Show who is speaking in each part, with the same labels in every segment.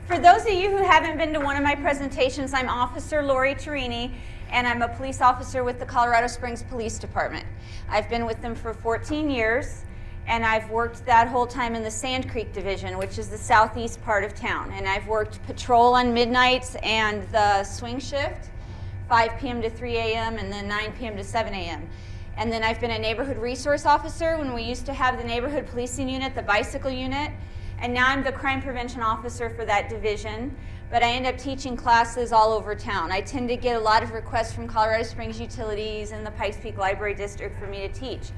Speaker 1: For those of you who haven't been to one of my presentations, I'm Officer Lori Tarini, and I'm a police officer with the Colorado Springs Police Department. I've been with them for 14 years, and I've worked that whole time in the Sand Creek Division, which is the southeast part of town. And I've worked patrol on midnights and the swing shift, 5 p.m. to 3 a.m. and then 9 p.m. to 7 a.m. And then I've been a neighborhood resource officer when we used to have the neighborhood policing unit, the bicycle unit. And now I'm the crime prevention officer for that division, but I end up teaching classes all over town. I tend to get a lot of requests from Colorado Springs Utilities and the Pikes Peak Library District for me to teach.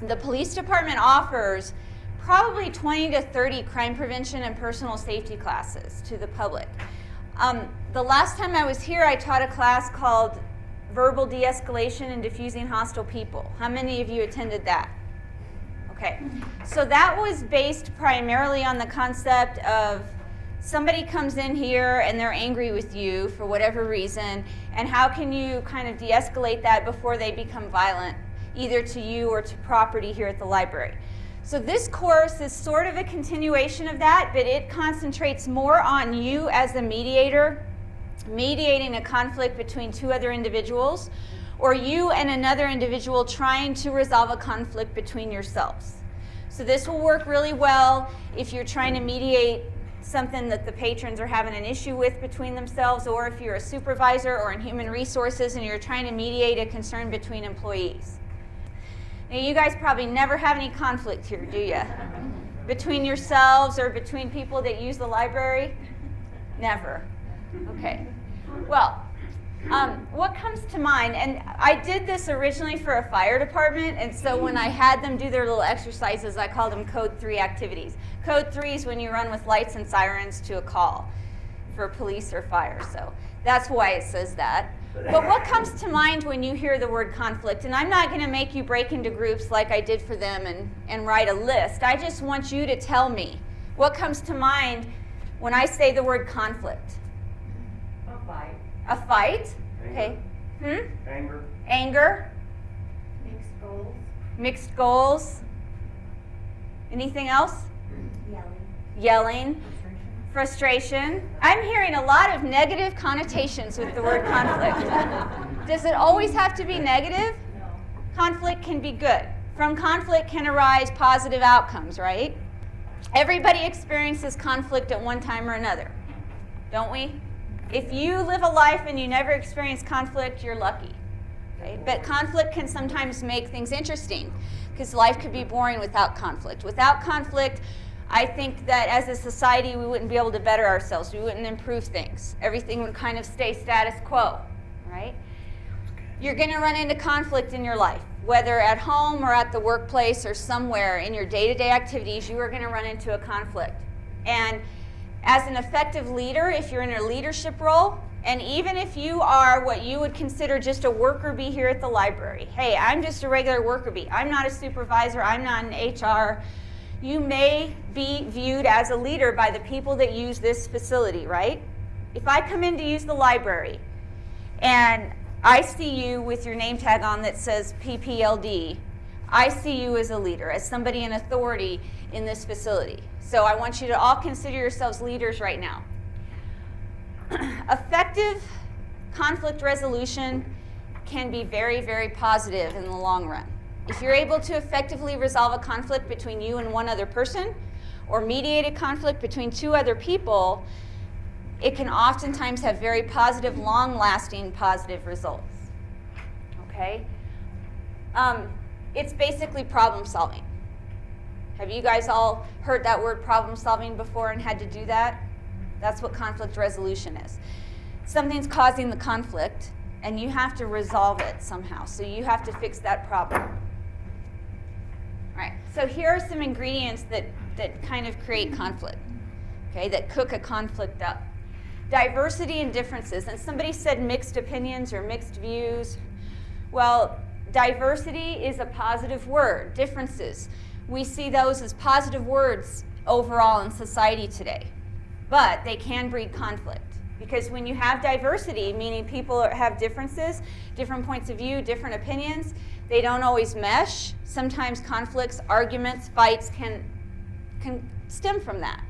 Speaker 1: The police department offers probably 20 to 30 crime prevention and personal safety classes to the public. The last time I was here, I taught a class called Verbal De-escalation and Diffusing Hostile People. How many of you attended that? Okay, so that was based primarily on the concept of somebody comes in here and they're angry with you for whatever reason, and how can you kind of de-escalate that before they become violent, either to you or to property here at the library. So this course is sort of a continuation of that, but it concentrates more on you as a mediator, mediating a conflict between two other individuals, or you and another individual trying to resolve a conflict between yourselves. So this will work really well if you're trying to mediate something that the patrons are having an issue with between themselves, or if you're a supervisor or in human resources and you're trying to mediate a concern between employees. Now, you guys probably never have any conflict here, do you? Between yourselves or between people that use the library? Never. Okay. Well, what comes to mind, and I did this originally for a fire department, and so when I had them do their little exercises, I called them Code 3 activities. Code 3 is when you run with lights and sirens to a call for police or fire, so that's why it says that. But what comes to mind when you hear the word conflict? And I'm not going to make you break into groups like I did for them and write a list. I just want you to tell me what comes to mind when I say the word conflict.
Speaker 2: A fight.
Speaker 1: A fight?
Speaker 3: Anger.
Speaker 1: Okay.
Speaker 3: Anger.
Speaker 1: Anger.
Speaker 2: Mixed goals.
Speaker 1: Mixed goals. Anything else?
Speaker 2: Yelling.
Speaker 1: Yelling. Frustration. I'm hearing a lot of negative connotations with the word conflict. Does it always have to be negative?
Speaker 2: No.
Speaker 1: Conflict can be good. From conflict can arise positive outcomes, right? Everybody experiences conflict at one time or another, don't we? If you live a life and you never experience conflict, you're lucky. Okay? But conflict can sometimes make things interesting, because life could be boring without conflict. Without conflict, I think that as a society, we wouldn't be able to better ourselves. We wouldn't improve things. Everything would kind of stay status quo, right? You're going to run into conflict in your life, whether at home or at the workplace or somewhere in your day-to-day activities, you are going to run into a conflict. And as an effective leader, if you're in a leadership role, and even if you are what you would consider just a worker bee here at the library, hey, I'm just a regular worker bee. I'm not a supervisor. I'm not an HR. You may be viewed as a leader by the people that use this facility, right? If I come in to use the library and I see you with your name tag on that says PPLD, I see you as a leader, as somebody in authority in this facility. So I want you to all consider yourselves leaders right now. Effective conflict resolution can be very, very positive in the long run. If you're able to effectively resolve a conflict between you and one other person, or mediate a conflict between two other people, it can oftentimes have very positive, long-lasting positive results. Okay? It's basically problem solving. Have you guys all heard that word problem solving before and had to do that? That's what conflict resolution is. Something's causing the conflict, and you have to resolve it somehow. So you have to fix that problem. All right, so here are some ingredients that kind of create conflict, okay, that cook a conflict up. Diversity and differences. And somebody said mixed opinions or mixed views. Well, diversity is a positive word. Differences, we see those as positive words overall in society today. But they can breed conflict. Because when you have diversity, meaning people have differences, different points of view, different opinions, they don't always mesh. Sometimes conflicts, arguments, fights can stem from that.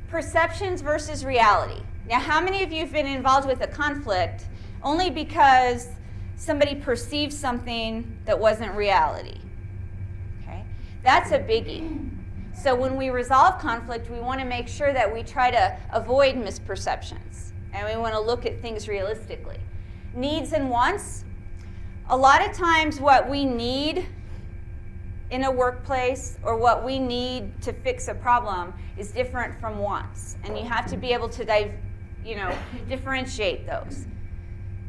Speaker 1: Perceptions versus reality. Now, how many of you have been involved with a conflict only because somebody perceived something that wasn't reality? Okay, that's a biggie. So when we resolve conflict, we want to make sure that we try to avoid misperceptions, and we want to look at things realistically. Needs and wants. A lot of times what we need in a workplace or what we need to fix a problem is different from wants, and you have to be able to differentiate those.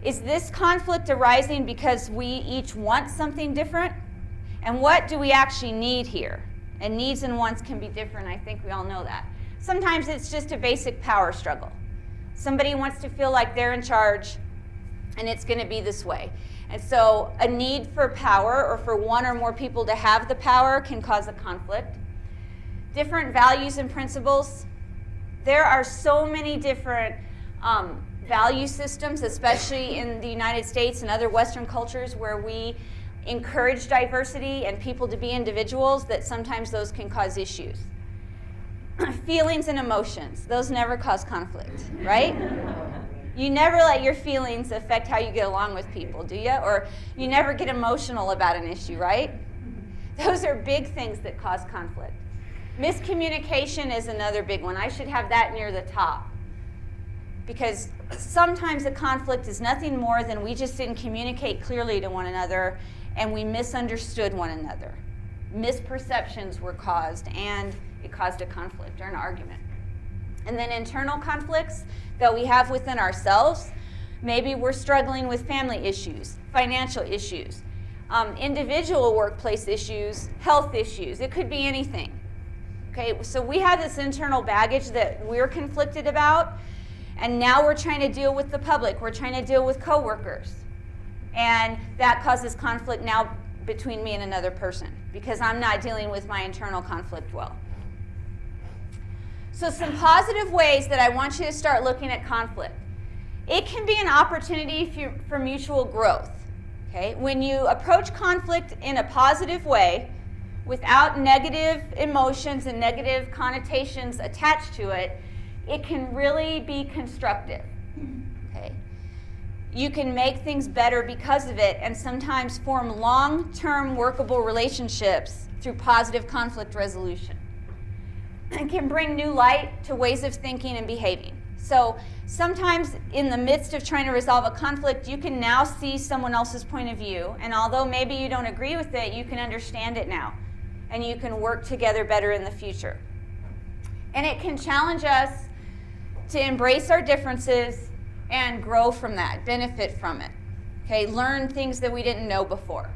Speaker 1: Is this conflict arising because we each want something different? And what do we actually need here? And needs and wants can be different. I think we all know that. Sometimes it's just a basic power struggle. Somebody wants to feel like they're in charge, and it's going to be this way. And so a need for power or for one or more people to have the power can cause a conflict. Different values and principles. There are so many different value systems, especially in the United States and other Western cultures where we encourage diversity and people to be individuals, that sometimes those can cause issues. Feelings and emotions, those never cause conflict, right? You never let your feelings affect how you get along with people, do you? Or you never get emotional about an issue, right? Those are big things that cause conflict. Miscommunication is another big one. I should have that near the top. Because sometimes a conflict is nothing more than we just didn't communicate clearly to one another and we misunderstood one another. Misperceptions were caused and it caused a conflict or an argument. And then internal conflicts that we have within ourselves. Maybe we're struggling with family issues, financial issues, individual workplace issues, health issues. It could be anything. Okay, so we have this internal baggage that we're conflicted about, and now we're trying to deal with the public. We're trying to deal with coworkers. And that causes conflict now between me and another person because I'm not dealing with my internal conflict well. So some positive ways that I want you to start looking at conflict. It can be an opportunity for mutual growth. Okay? When you approach conflict in a positive way, without negative emotions and negative connotations attached to it, it can really be constructive. Okay? You can make things better because of it and sometimes form long-term workable relationships through positive conflict resolution. It can bring new light to ways of thinking and behaving. So sometimes in the midst of trying to resolve a conflict, you can now see someone else's point of view, and although maybe you don't agree with it, you can understand it now, and you can work together better in the future. And it can challenge us to embrace our differences and grow from that, benefit from it. Okay, learn things that we didn't know before.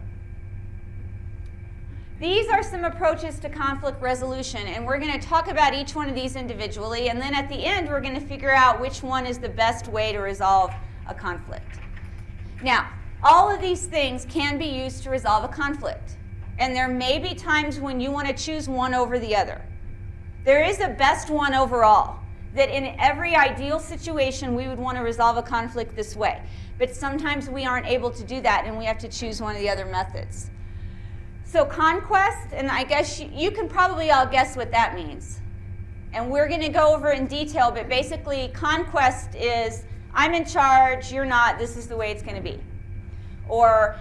Speaker 1: These are some approaches to conflict resolution, and we're going to talk about each one of these individually, and then at the end we're going to figure out which one is the best way to resolve a conflict. Now, all of these things can be used to resolve a conflict, and there may be times when you want to choose one over the other. There is a best one overall, that in every ideal situation we would want to resolve a conflict this way, but sometimes we aren't able to do that and we have to choose one of the other methods. So conquest, and I guess you can probably all guess what that means. And we're going to go over in detail, but basically conquest is I'm in charge, you're not, this is the way it's going to be. Or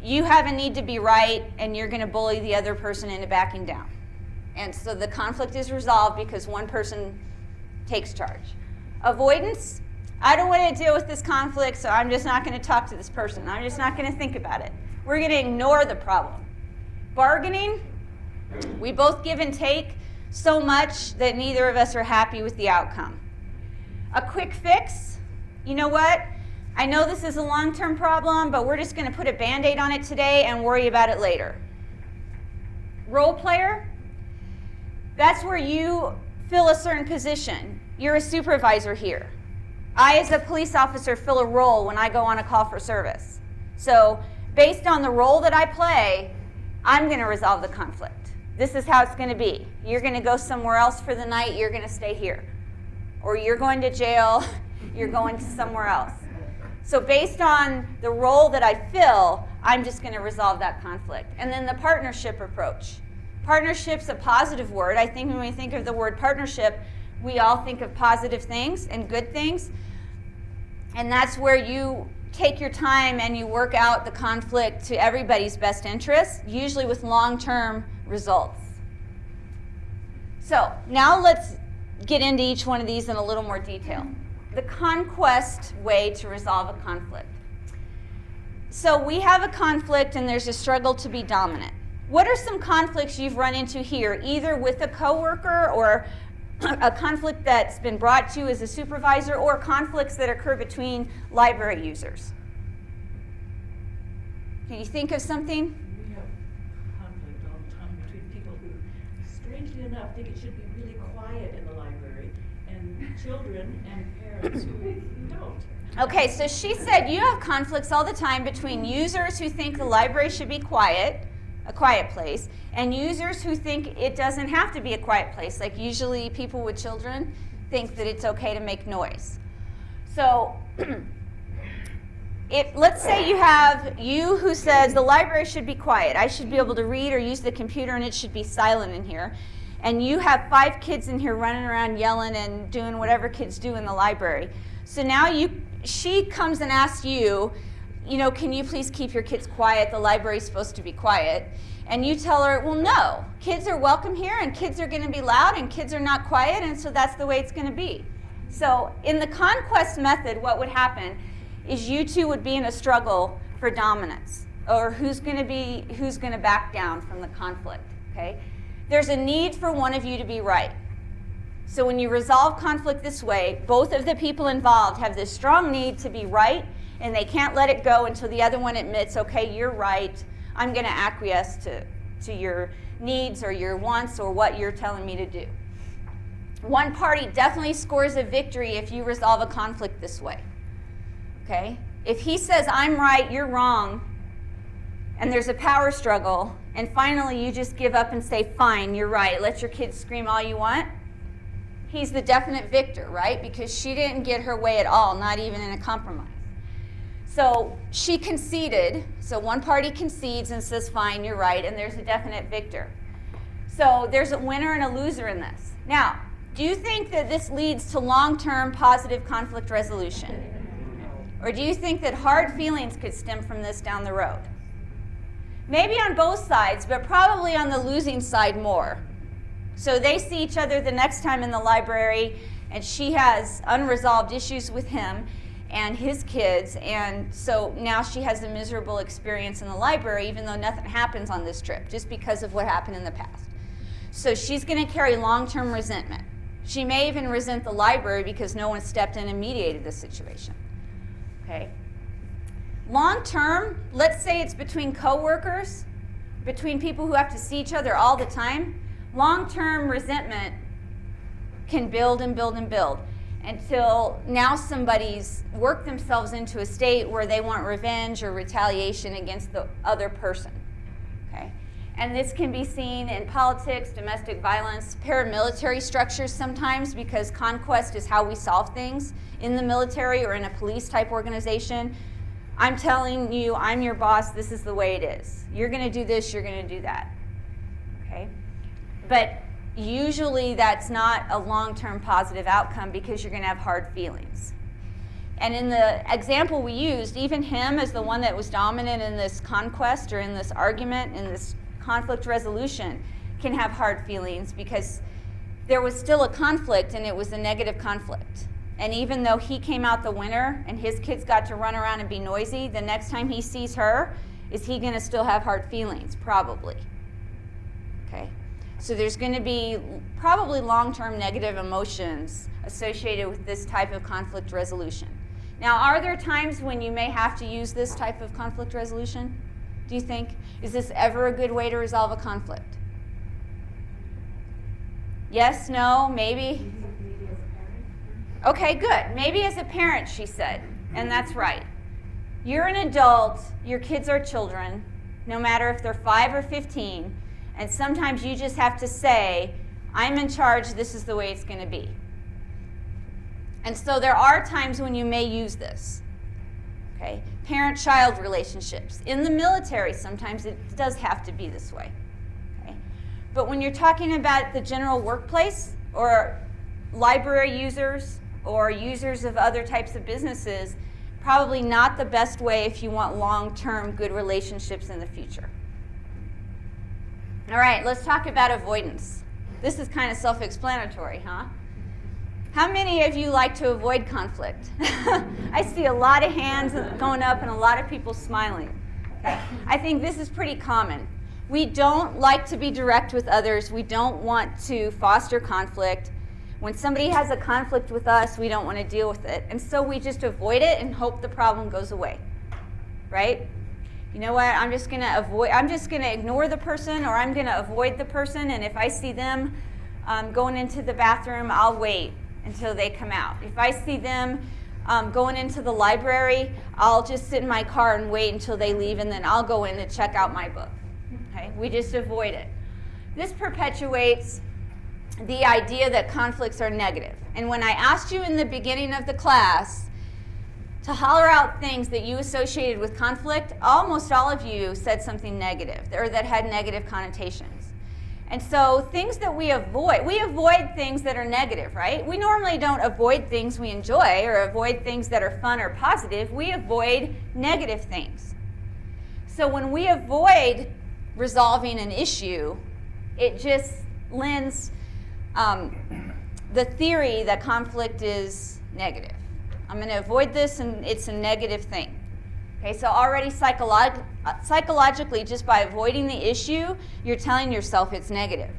Speaker 1: you have a need to be right and you're going to bully the other person into backing down. And so the conflict is resolved because one person takes charge. Avoidance, I don't want to deal with this conflict, so I'm just not going to talk to this person. I'm just not going to think about it. We're going to ignore the problem. Bargaining, we both give and take so much that neither of us are happy with the outcome. A quick fix, you know what? I know this is a long-term problem, but we're just going to put a Band-Aid on it today and worry about it later. Role player, that's where you fill a certain position. You're a supervisor here. I, as a police officer, fill a role when I go on a call for service. So based on the role that I play, I'm going to resolve the conflict. This is how it's going to be. You're going to go somewhere else for the night, you're going to stay here. Or you're going to jail, you're going to somewhere else. So based on the role that I fill, I'm just going to resolve that conflict. And then the partnership approach. Partnership's a positive word. I think when we think of the word partnership, We all think of positive things and good things, and that's where you take your time and you work out the conflict to everybody's best interest, usually with long-term results. So now let's get into each one of these in a little more detail. The conquest way to resolve a conflict. So we have a conflict and there's a struggle to be dominant. What are some conflicts you've run into here, either with a coworker or a conflict that's been brought to you as a supervisor, or conflicts that occur between library users? Can you think of something?
Speaker 3: We have conflict all the time between people who, strangely enough, think it should be really quiet in the library, and children and parents who don't.
Speaker 1: Okay, so she said you have conflicts all the time between users who think the library should be quiet, a quiet place, and users who think it doesn't have to be a quiet place. Like usually people with children think that it's okay to make noise. So let's say you have you who says the library should be quiet. I should be able to read or use the computer and it should be silent in here. And you have 5 kids in here running around yelling and doing whatever kids do in the library. So now she comes and asks you, can you please keep your kids quiet? The library's supposed to be quiet. And you tell her, well, no, kids are welcome here and kids are going to be loud and kids are not quiet, and so that's the way it's going to be. So in the conquest method, what would happen is you two would be in a struggle for dominance, or who's going to back down from the conflict, okay? There's a need for one of you to be right. So when you resolve conflict this way, both of the people involved have this strong need to be right, and they can't let it go until the other one admits, okay, you're right, I'm going to acquiesce to your needs or your wants or what you're telling me to do. One party definitely scores a victory if you resolve a conflict this way, okay? If he says, I'm right, you're wrong, and there's a power struggle, and finally you just give up and say, fine, you're right, let your kids scream all you want, he's the definite victor, right? Because she didn't get her way at all, not even in a compromise. So she conceded, so one party concedes and says, fine, you're right, and there's a definite victor. So there's a winner and a loser in this. Now, do you think that this leads to long-term positive conflict resolution? Or do you think that hard feelings could stem from this down the road? Maybe on both sides, but probably on the losing side more. So they see each other the next time in the library, and she has unresolved issues with him and his kids, and so now she has a miserable experience in the library, even though nothing happens on this trip, just because of what happened in the past. So she's going to carry long-term resentment. She may even resent the library because no one stepped in and mediated the situation. Okay. Long-term, let's say it's between coworkers, between people who have to see each other all the time. Long-term resentment can build and build and build until now somebody's worked themselves into a state where they want revenge or retaliation against the other person. Okay? And this can be seen in politics, domestic violence, paramilitary structures sometimes, because conquest is how we solve things in the military or in a police type organization. I'm telling you, I'm your boss, this is the way it is. You're going to do this, you're going to do that. Okay? But usually that's not a long-term positive outcome because you're going to have hard feelings. And in the example we used, even him as the one that was dominant in this conquest or in this argument, in this conflict resolution, can have hard feelings because there was still a conflict and it was a negative conflict. And even though he came out the winner and his kids got to run around and be noisy, the next time he sees her, is he going to still have hard feelings? Probably. Okay? So there's going to be probably long-term negative emotions associated with this type of conflict resolution. Now, are there times when you may have to use this type of conflict resolution? Do you think? Is this ever a good way to resolve a conflict? Yes, no, maybe? Okay, good. Maybe as a parent, she said, and that's right. You're an adult, your kids are children, no matter if they're 5 or 15, and sometimes you just have to say, I'm in charge, this is the way it's going to be. And so there are times when you may use this. Okay? Parent-child relationships. In the military, sometimes it does have to be this way. Okay? But when you're talking about the general workplace or library users or users of other types of businesses, probably not the best way if you want long-term good relationships in the future. All right, let's talk about avoidance. This is kind of self-explanatory, huh? How many of you like to avoid conflict? I see a lot of hands going up and a lot of people smiling. Okay. I think this is pretty common. We don't like to be direct with others. We don't want to foster conflict. When somebody has a conflict with us, we don't want to deal with it. And so we just avoid it and hope the problem goes away, right? You know what, I'm just going to ignore the person, or I'm going to avoid the person, and if I see them going into the bathroom, I'll wait until they come out. If I see them going into the library, I'll just sit in my car and wait until they leave, and then I'll go in to check out my book. Okay? We just avoid it. This perpetuates the idea that conflicts are negative. And when I asked you in the beginning of the class to holler out things that you associated with conflict, almost all of you said something negative, or that had negative connotations. And so things that we avoid things that are negative, right? We normally don't avoid things we enjoy or avoid things that are fun or positive. We avoid negative things. So when we avoid resolving an issue, it just lends the theory that conflict is negative. I'm going to avoid this, and it's a negative thing. Okay, so already psychologically, just by avoiding the issue, you're telling yourself it's negative.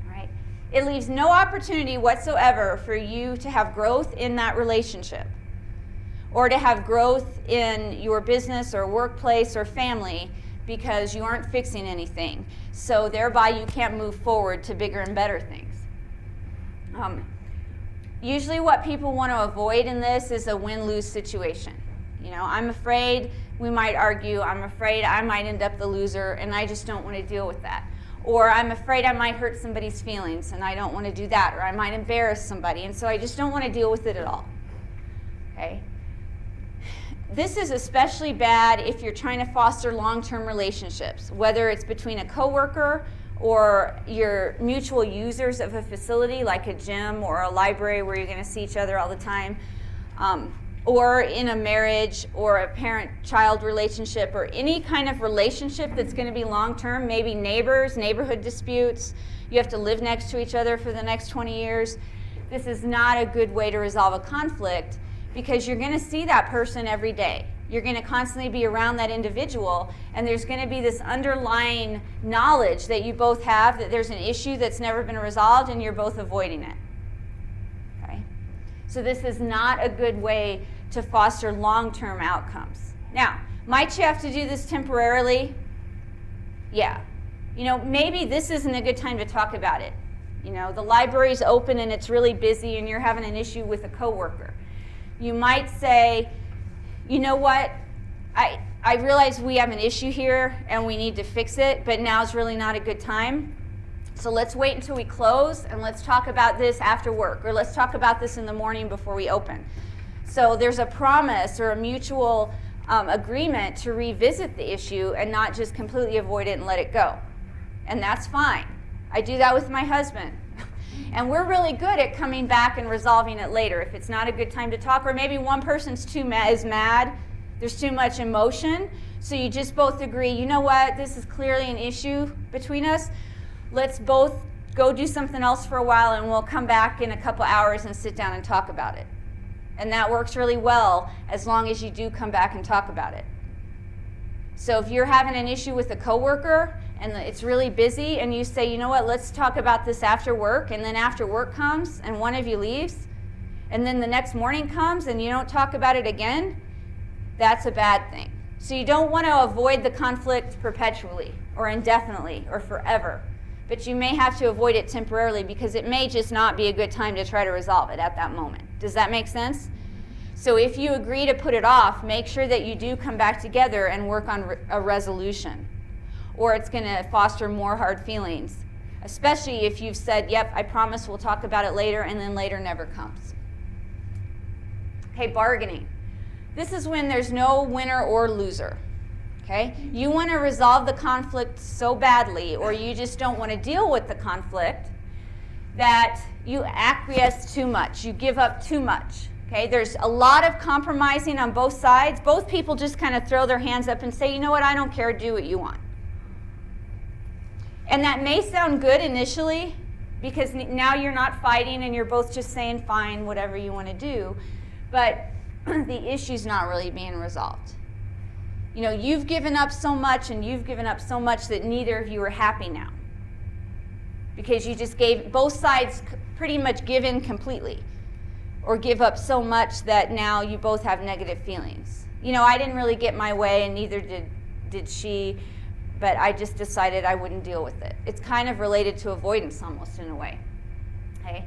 Speaker 1: All right? It leaves no opportunity whatsoever for you to have growth in that relationship, or to have growth in your business or workplace or family, because you aren't fixing anything. So thereby you can't move forward to bigger and better things. Usually what people want to avoid in this is a win-lose situation. You know, I'm afraid we might argue, I'm afraid I might end up the loser, and I just don't want to deal with that. Or I'm afraid I might hurt somebody's feelings, and I don't want to do that. Or I might embarrass somebody, and so I just don't want to deal with it at all. Okay? This is especially bad if you're trying to foster long-term relationships, whether it's between a coworker or your mutual users of a facility like a gym or a library where you're going to see each other all the time, or in a marriage or a parent-child relationship, or any kind of relationship that's going to be long-term, maybe neighbors, neighborhood disputes, you have to live next to each other for the next 20 years. This is not a good way to resolve a conflict, because you're going to see that person every day. You're going to constantly be around that individual, and there's going to be this underlying knowledge that you both have that there's an issue that's never been resolved, and you're both avoiding it. Okay? So this is not a good way to foster long-term outcomes. Now, might you have to do this temporarily? Yeah. You know, maybe this isn't a good time to talk about it. You know, the library's open and it's really busy and you're having an issue with a coworker. You might say, you know what, I realize we have an issue here and we need to fix it, but now's really not a good time. So let's wait until we close and let's talk about this after work, or let's talk about this in the morning before we open. So there's a promise or a mutual agreement to revisit the issue and not just completely avoid it and let it go. And that's fine. I do that with my husband. And we're really good at coming back and resolving it later if it's not a good time to talk, or maybe one person's is mad, there's too much emotion, so you just both agree, you know what, this is clearly an issue between us. Let's both go do something else for a while and we'll come back in a couple hours and sit down and talk about it. And that works really well as long as you do come back and talk about it. So if you're having an issue with a coworker and it's really busy and you say, you know what, let's talk about this after work, and then after work comes and one of you leaves, and then the next morning comes and you don't talk about it again, that's a bad thing. So you don't want to avoid the conflict perpetually or indefinitely or forever. But you may have to avoid it temporarily because it may just not be a good time to try to resolve it at that moment. Does that make sense? So if you agree to put it off, make sure that you do come back together and work on a resolution, or it's going to foster more hard feelings, especially if you've said, yep, I promise we'll talk about it later, and then later never comes. Okay, bargaining. This is when there's no winner or loser. Okay? You want to resolve the conflict so badly, or you just don't want to deal with the conflict, that you acquiesce too much, you give up too much. Okay, there's a lot of compromising on both sides. Both people just kind of throw their hands up and say, you know what, I don't care, do what you want. And that may sound good initially, because now you're not fighting and you're both just saying, fine, whatever you want to do. But the issue's not really being resolved. You know, you've given up so much and you've given up so much that neither of you are happy now. Because you just gave, both sides pretty much give in completely. Or give up so much that now you both have negative feelings. You know, I didn't really get my way and neither did she, but I just decided I wouldn't deal with it. It's kind of related to avoidance almost in a way. Okay?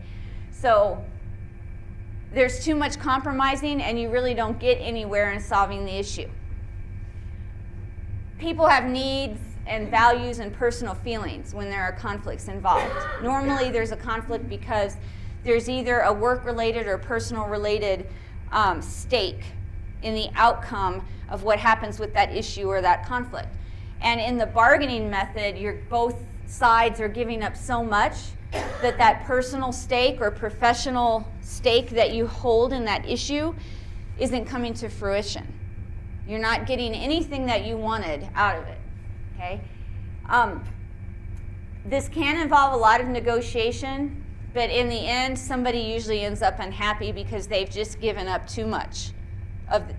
Speaker 1: So there's too much compromising and you really don't get anywhere in solving the issue. People have needs and values and personal feelings when there are conflicts involved. Normally there's a conflict because there's either a work-related or personal-related stake in the outcome of what happens with that issue or that conflict. And in the bargaining method, both sides are giving up so much that that personal stake or professional stake that you hold in that issue isn't coming to fruition. You're not getting anything that you wanted out of it. Okay? This can involve a lot of negotiation. But in the end, somebody usually ends up unhappy because they've just given up too much.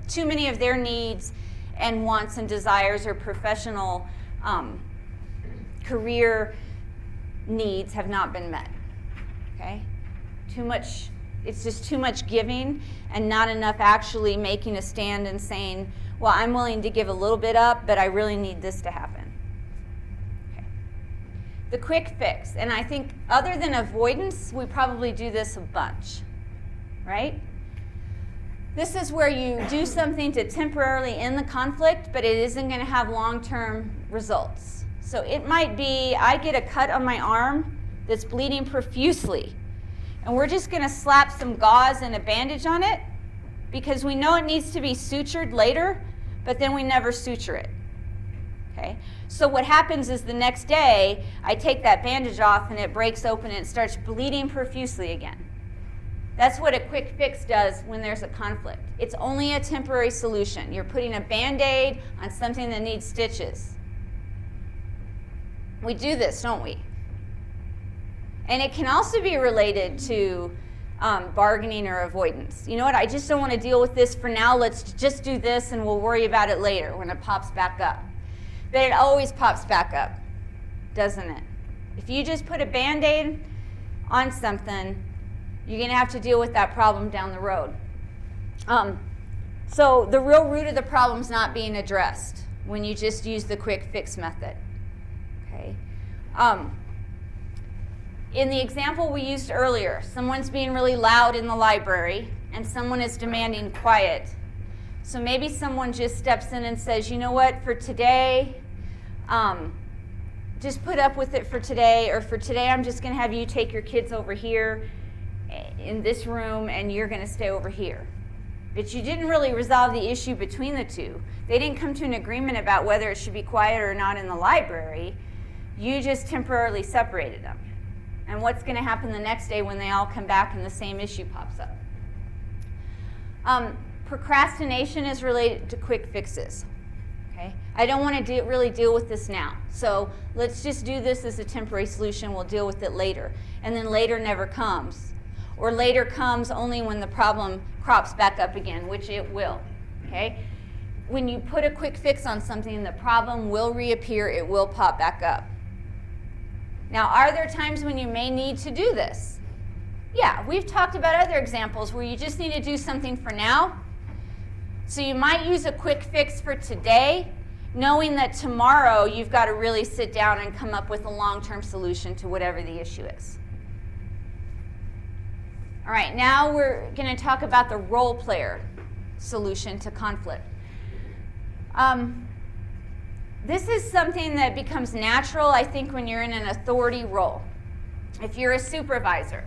Speaker 1: Too many of their needs and wants and desires or professional career needs have not been met. Okay? Too much, it's just too much giving and not enough actually making a stand and saying, well, I'm willing to give a little bit up, but I really need this to happen. The quick fix, and I think other than avoidance, we probably do this a bunch, right? This is where you do something to temporarily end the conflict, but it isn't going to have long-term results. So it might be, I get a cut on my arm that's bleeding profusely, and we're just going to slap some gauze and a bandage on it because we know it needs to be sutured later, but then we never suture it. Okay? So what happens is the next day, I take that bandage off and it breaks open and it starts bleeding profusely again. That's what a quick fix does when there's a conflict. It's only a temporary solution. You're putting a Band-Aid on something that needs stitches. We do this, don't we? And it can also be related to bargaining or avoidance. You know what, I just don't want to deal with this for now. Let's just do this and we'll worry about it later when it pops back up. But it always pops back up, doesn't it? If you just put a Band-Aid on something, you're going to have to deal with that problem down the road. So the real root of the problem is not being addressed when you just use the quick fix method. Okay. In the example we used earlier, someone's being really loud in the library and someone is demanding quiet. So maybe someone just steps in and says, you know what, for today, just put up with it for today, or for today I'm just going to have you take your kids over here in this room and you're going to stay over here. But you didn't really resolve the issue between the two. They didn't come to an agreement about whether it should be quiet or not in the library. You just temporarily separated them. And what's going to happen the next day when they all come back and the same issue pops up? Procrastination is related to quick fixes. Okay? I don't want to really deal with this now. So let's just do this as a temporary solution. We'll deal with it later. And then later never comes. Or later comes only when the problem crops back up again, which it will. Okay? When you put a quick fix on something, the problem will reappear. It will pop back up. Now, are there times when you may need to do this? Yeah, we've talked about other examples where you just need to do something for now. So you might use a quick fix for today, knowing that tomorrow you've got to really sit down and come up with a long-term solution to whatever the issue is. All right, now we're going to talk about the role player solution to conflict. This is something that becomes natural, I think, when you're in an authority role. If you're a supervisor,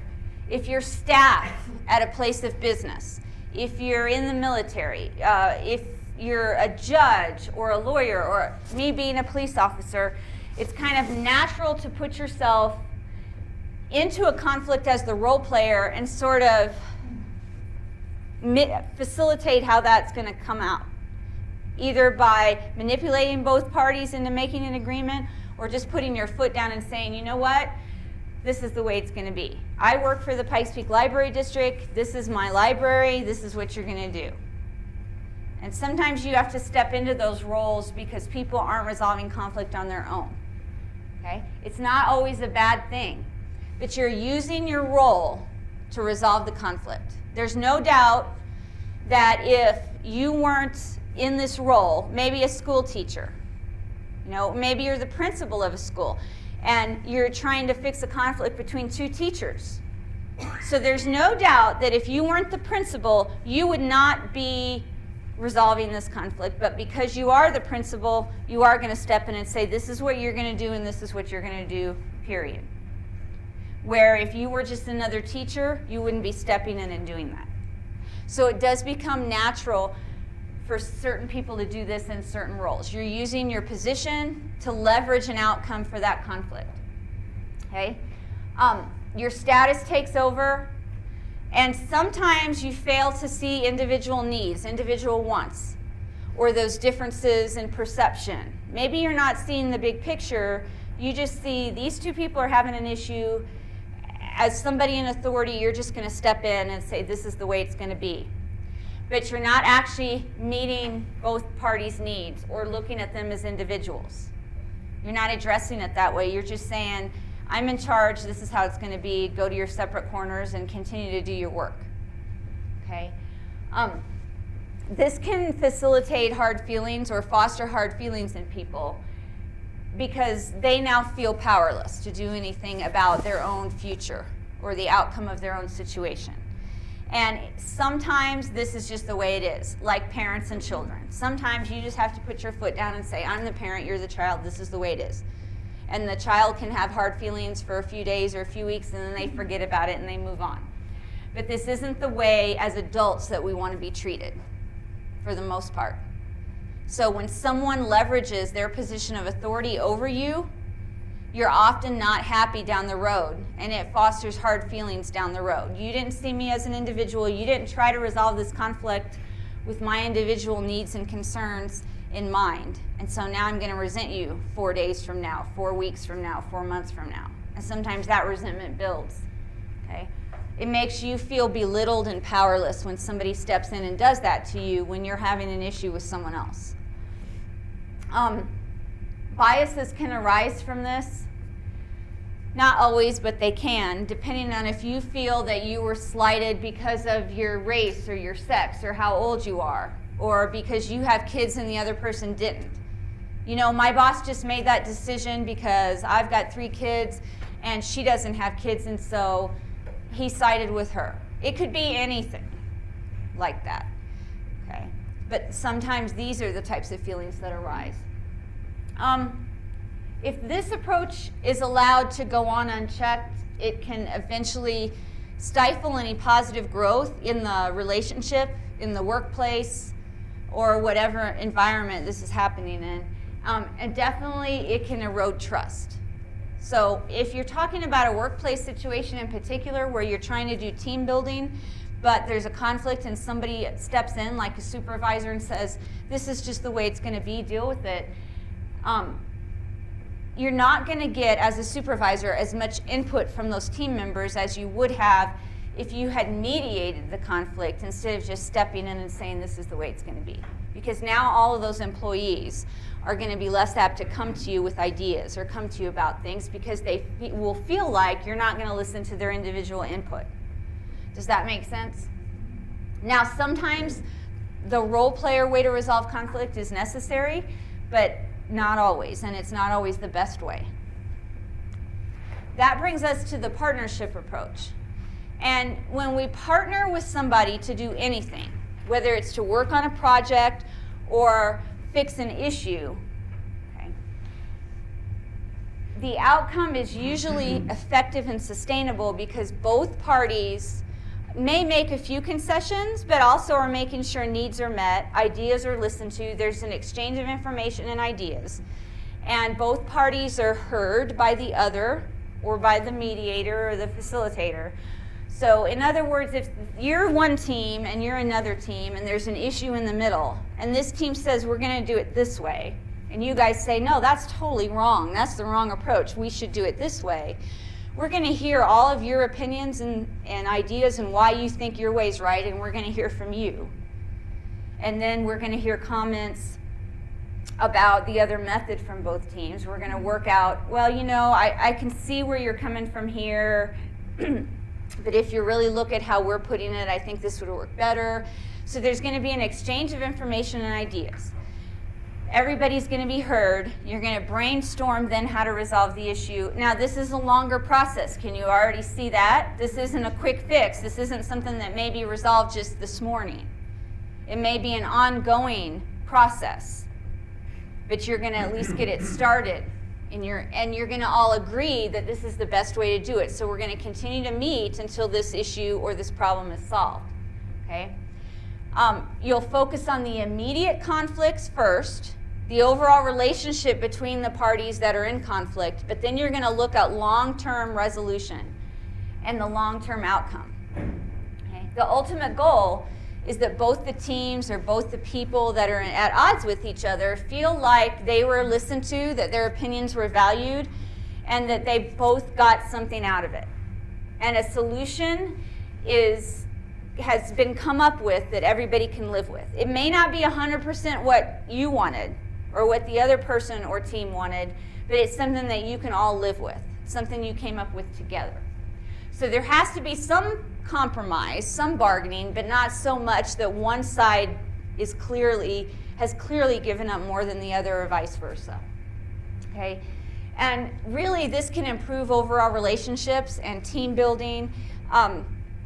Speaker 1: if you're staff at a place of business, if you're in the military, if you're a judge or a lawyer, or me being a police officer, it's kind of natural to put yourself into a conflict as the role player and sort of facilitate how that's going to come out, either by manipulating both parties into making an agreement or just putting your foot down and saying, you know what, this is the way it's going to be. I work for the Pikes Peak Library District. This is my library. This is what you're going to do. And sometimes you have to step into those roles because people aren't resolving conflict on their own. Okay? It's not always a bad thing, but you're using your role to resolve the conflict. There's no doubt that if you weren't in this role, maybe a school teacher, maybe you're the principal of a school, and you're trying to fix a conflict between two teachers. So there's no doubt that if you weren't the principal, you would not be resolving this conflict, but because you are the principal, you are going to step in and say, this is what you're going to do and this is what you're going to do, period. Where if you were just another teacher, you wouldn't be stepping in and doing that. So it does become natural for certain people to do this in certain roles. You're using your position to leverage an outcome for that conflict. Okay? Your status takes over. And sometimes you fail to see individual needs, individual wants, or those differences in perception. Maybe you're not seeing the big picture. You just see these two people are having an issue. As somebody in authority, you're just going to step in and say, this is the way it's going to be. But you're not actually meeting both parties' needs or looking at them as individuals. You're not addressing it that way. You're just saying, I'm in charge, this is how it's going to be, go to your separate corners and continue to do your work. Okay? This can facilitate hard feelings or foster hard feelings in people because they now feel powerless to do anything about their own future or the outcome of their own situation. And sometimes this is just the way it is, like parents and children. Sometimes you just have to put your foot down and say, I'm the parent, you're the child, this is the way it is. And the child can have hard feelings for a few days or a few weeks, and then they forget about it and they move on. But this isn't the way as adults that we want to be treated, for the most part. So when someone leverages their position of authority over you, you're often not happy down the road, and it fosters hard feelings down the road. You didn't see me as an individual. You didn't try to resolve this conflict with my individual needs and concerns in mind. And so now I'm going to resent you 4 days from now, 4 weeks from now, 4 months from now. And sometimes that resentment builds. Okay? It makes you feel belittled and powerless when somebody steps in and does that to you when you're having an issue with someone else. Biases can arise from this. Not always, but they can, depending on if you feel that you were slighted because of your race or your sex or how old you are, or because you have kids and the other person didn't. My boss just made that decision because I've got 3 kids and she doesn't have kids, and so he sided with her. It could be anything like that. Okay? But sometimes these are the types of feelings that arise. If this approach is allowed to go on unchecked, it can eventually stifle any positive growth in the relationship, in the workplace, or whatever environment this is happening in. And definitely it can erode trust. So if you're talking about a workplace situation in particular where you're trying to do team building, but there's a conflict and somebody steps in like a supervisor and says, this is just the way it's going to be, deal with it, you're not going to get, as a supervisor, as much input from those team members as you would have if you had mediated the conflict instead of just stepping in and saying this is the way it's going to be. Because now all of those employees are going to be less apt to come to you with ideas or come to you about things because they will feel like you're not going to listen to their individual input. Does that make sense? Now, sometimes the role player way to resolve conflict is necessary, but not always, and it's not always the best way. That brings us to the partnership approach. And when we partner with somebody to do anything, whether it's to work on a project or fix an issue, okay, the outcome is usually effective and sustainable because both parties may make a few concessions, but also are making sure needs are met, ideas are listened to, there's an exchange of information and ideas, and both parties are heard by the other or by the mediator or the facilitator. So in other words, if you're one team and you're another team and there's an issue in the middle, and this team says we're going to do it this way, and you guys say, no, that's totally wrong, that's the wrong approach, we should do it this way, we're going to hear all of your opinions and ideas and why you think your way's right, and we're going to hear from you. And then we're going to hear comments about the other method from both teams. We're going to work out, well, you know, I can see where you're coming from here, but if you really look at how we're putting it, I think this would work better. So there's going to be an exchange of information and ideas. Everybody's going to be heard. You're going to brainstorm then how to resolve the issue. Now, this is a longer process. Can you already see that? This isn't a quick fix. This isn't something that may be resolved just this morning. It may be an ongoing process, but you're going to at least get it started. And you're going to all agree that this is the best way to do it. So we're going to continue to meet until this issue or this problem is solved. Okay? You'll focus on the immediate conflicts first, the overall relationship between the parties that are in conflict, but then you're going to look at long-term resolution and the long-term outcome. Okay? The ultimate goal is that both the teams or both the people that are at odds with each other feel like they were listened to, that their opinions were valued, and that they both got something out of it. And a solution has been come up with that everybody can live with. It may not be 100% what you wanted or what the other person or team wanted, but it's something that you can all live with, something you came up with together. So there has to be some compromise, some bargaining, but not so much that one side has clearly given up more than the other or vice versa. Okay? And really this can improve overall relationships and team building.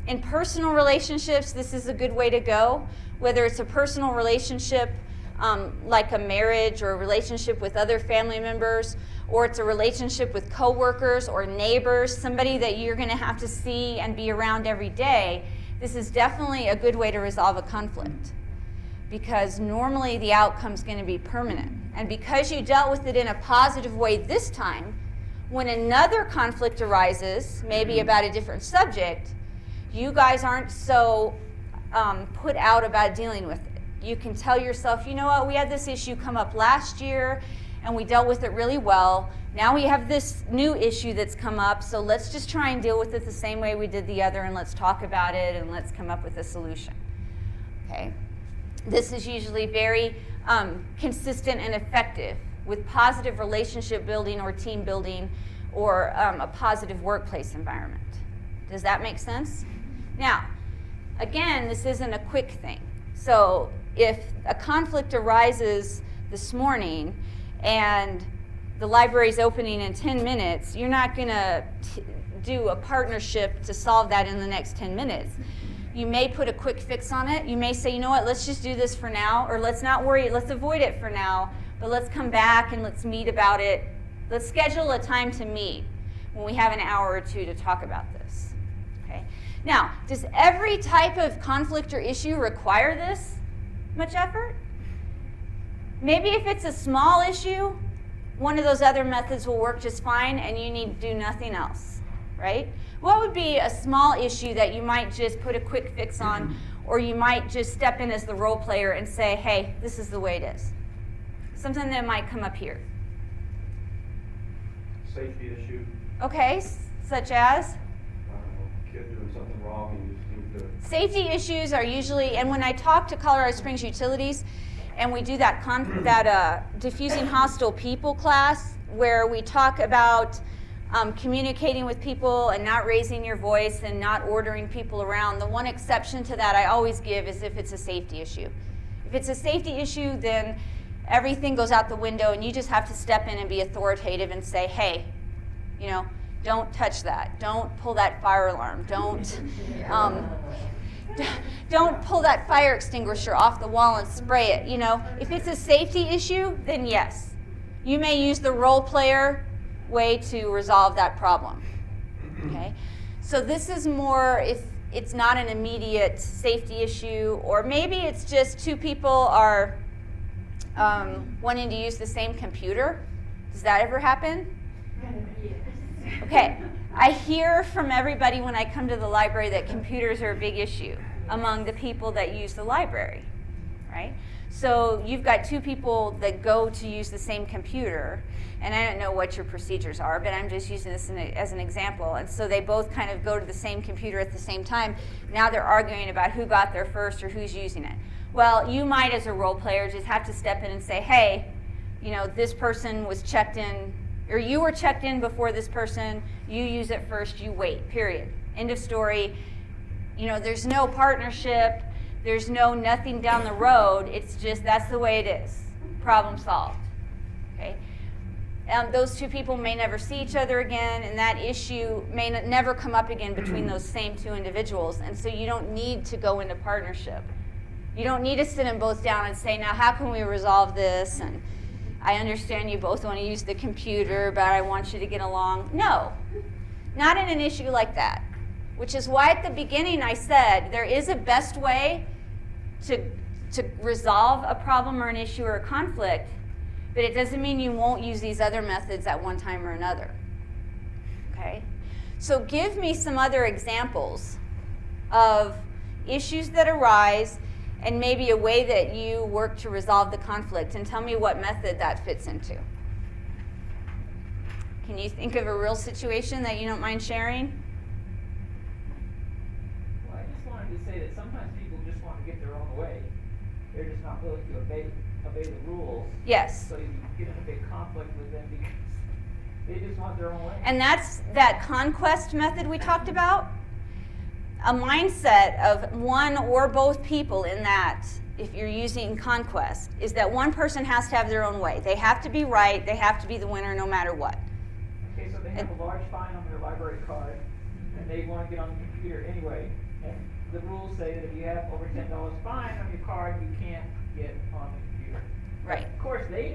Speaker 1: In personal relationships, this is a good way to go, whether it's a personal relationship like a marriage or a relationship with other family members, or it's a relationship with coworkers or neighbors, somebody that you're going to have to see and be around every day. This is definitely a good way to resolve a conflict, because normally the outcome's going to be permanent. And because you dealt with it in a positive way this time, when another conflict arises, maybe about a different subject, you guys aren't so put out about dealing with it. You can tell yourself, you know what, we had this issue come up last year and we dealt with it really well. Now we have this new issue that's come up, so let's just try and deal with it the same way we did the other, and let's talk about it and let's come up with a solution. Okay? This is usually very consistent and effective with positive relationship building or team building or a positive workplace environment. Does that make sense? Now, again, this isn't a quick thing. So if a conflict arises this morning and the library's opening in 10 minutes, you're not going to do a partnership to solve that in the next 10 minutes. You may put a quick fix on it. You may say, you know what, let's just do this for now, or let's not worry, let's avoid it for now, but let's come back and let's meet about it. Let's schedule a time to meet when we have an hour or two to talk about this. Okay? Now, does every type of conflict or issue require this much effort? Maybe if it's a small issue, one of those other methods will work just fine and you need to do nothing else, right? What would be a small issue that you might just put a quick fix on, or you might just step in as the role player and say, hey, this is the way it is? Something that might come up here.
Speaker 4: Safety issue.
Speaker 1: Okay, such as?
Speaker 4: Kid doing something wrong and you just need to...
Speaker 1: Safety issues are usually, and when I talk to Colorado Springs Utilities, and we do that diffusing hostile people class, where we talk about communicating with people and not raising your voice and not ordering people around. The one exception to that I always give is if it's a safety issue. If it's a safety issue, then everything goes out the window and you just have to step in and be authoritative and say, hey, you know, don't touch that. Don't pull that fire alarm. Don't pull that fire extinguisher off the wall and spray it. You know, if it's a safety issue, then yes, you may use the role player way to resolve that problem. Okay, so this is more if it's not an immediate safety issue, or maybe it's just two people are wanting to use the same computer. Does that ever happen? Okay, I hear from everybody when I come to the library that computers are a big issue among the people that use the library, right? So you've got two people that go to use the same computer, and I don't know what your procedures are, but I'm just using this as an example. And so they both kind of go to the same computer at the same time. Now they're arguing about who got there first or who's using it. Well, you might, as a role player, just have to step in and say, hey, you know, this person was checked in, or you were checked in before this person, you use it first, you wait, period. End of story. You know, there's no partnership, there's no nothing down the road, it's just that's the way it is. Problem solved, okay? Those two people may never see each other again, and that issue may never come up again between those same two individuals, and so you don't need to go into partnership. You don't need to sit them both down and say, now how can we resolve this? And I understand you both want to use the computer, but I want you to get along. No, not in an issue like that, which is why at the beginning I said there is a best way to resolve a problem or an issue or a conflict, but it doesn't mean you won't use these other methods at one time or another, okay? So give me some other examples of issues that arise and maybe a way that you work to resolve the conflict, and tell me what method that fits into. Can you think of a real situation that you don't mind sharing?
Speaker 5: Well, I just wanted to say that sometimes people just want to get their own way. They're just not willing to obey the rules.
Speaker 1: Yes.
Speaker 5: So you get in a big conflict with them because they just want their own way.
Speaker 1: And that's that conquest method we talked about. A mindset of one or both people in that, if you're using conquest, is that one person has to have their own way. They have to be right, they have to be the winner no matter what.
Speaker 5: Okay, so they have a large fine on their library card, and they want to get on the computer anyway. And the rules say that if you have over $10 fine on your card, you can't get on the computer.
Speaker 1: Right.
Speaker 5: Of course, they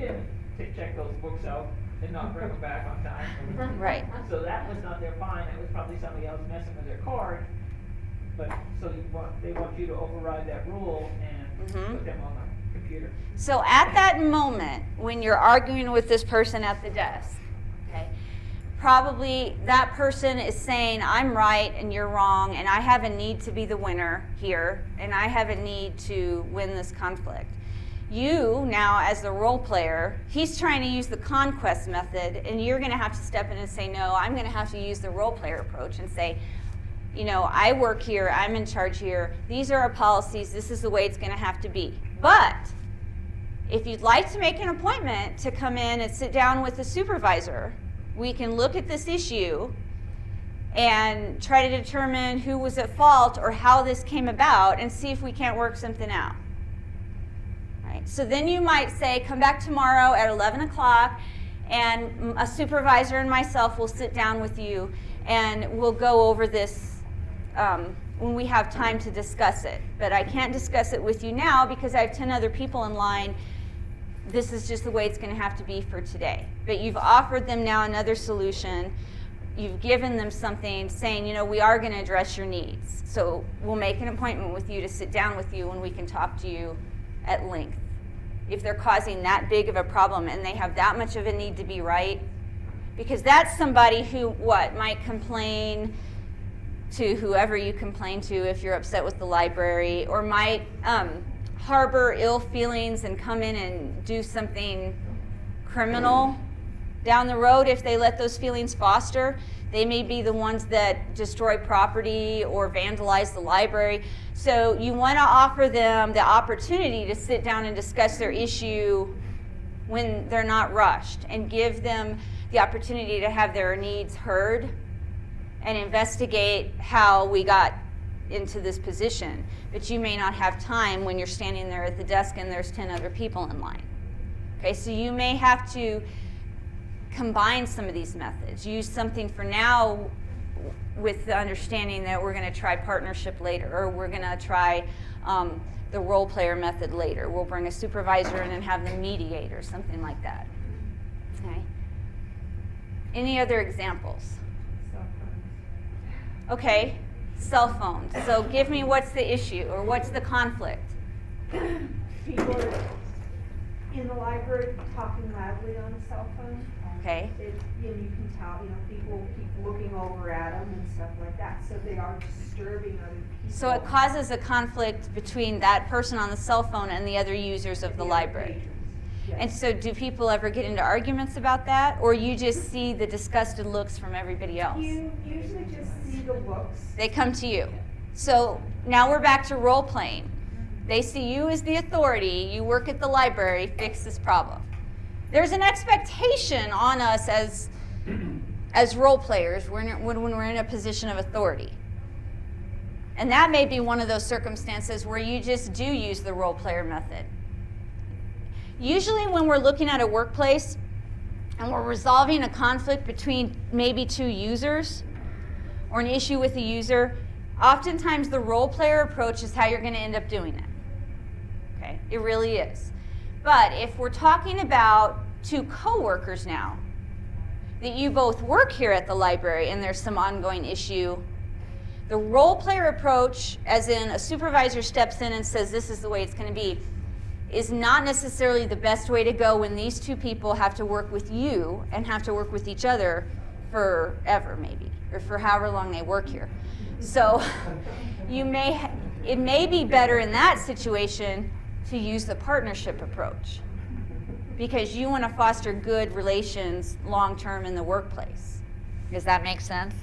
Speaker 5: didn't check those books out and not bring them back on time.
Speaker 1: Right.
Speaker 5: So that was not their fine. It was probably somebody else messing with their card. But so they want you to override that rule and put them on the computer.
Speaker 1: So at that moment, when you're arguing with this person at the desk, okay, probably that person is saying, I'm right and you're wrong, and I have a need to be the winner here, and I have a need to win this conflict. You, now, as the role player, he's trying to use the conquest method, and you're going to have to step in and say, no, I'm going to have to use the role player approach and say, you know, I work here, I'm in charge here, these are our policies, this is the way it's going to have to be. But if you'd like to make an appointment to come in and sit down with the supervisor, we can look at this issue and try to determine who was at fault or how this came about and see if we can't work something out. Right? So then you might say, come back tomorrow at 11 o'clock and a supervisor and myself will sit down with you and we'll go over this when we have time to discuss it. But I can't discuss it with you now because I have 10 other people in line. This is just the way it's going to have to be for today. But you've offered them now another solution. You've given them something saying, you know, we are going to address your needs. So we'll make an appointment with you to sit down with you and we can talk to you at length. If they're causing that big of a problem and they have that much of a need to be right, because that's somebody who, might complain to whoever you complain to if you're upset with the library, or might harbor ill feelings and come in and do something criminal down the road if they let those feelings foster. They may be the ones that destroy property or vandalize the library. So you want to offer them the opportunity to sit down and discuss their issue when they're not rushed, and give them the opportunity to have their needs heard and investigate how we got into this position. But you may not have time when you're standing there at the desk and there's 10 other people in line. Okay, so you may have to combine some of these methods. Use something for now with the understanding that we're going to try partnership later, or we're going to try the role player method later. We'll bring a supervisor in and have them mediate or something like that. Okay. Any other examples? Okay, cell phones. So give me what's the issue or what's the conflict.
Speaker 2: People are in the library talking loudly on a cell phone.
Speaker 1: Okay?
Speaker 2: You can tell, people keep looking over at them and stuff like that, so they are disturbing other people.
Speaker 1: So it causes a conflict between that person on the cell phone and the other users of the library.
Speaker 2: patrons. Yes.
Speaker 1: And so do people ever get into arguments about that, or you just see the disgusted looks from everybody else?
Speaker 2: You usually just see the looks.
Speaker 1: They come to you. So now we're back to role playing. They see you as the authority, you work at the library, fix this problem. There's an expectation on us as role players when we're in a position of authority. And that may be one of those circumstances where you just do use the role player method. Usually when we're looking at a workplace and we're resolving a conflict between maybe two users or an issue with a user, oftentimes the role player approach is how you're going to end up doing it. Okay? It really is. But if we're talking about two coworkers now, that you both work here at the library and there's some ongoing issue, the role player approach, as in a supervisor steps in and says this is the way it's going to be, is not necessarily the best way to go when these two people have to work with you and have to work with each other forever maybe, or for however long they work here. So it may be better in that situation to use the partnership approach, because you want to foster good relations long-term in the workplace. Does that make sense?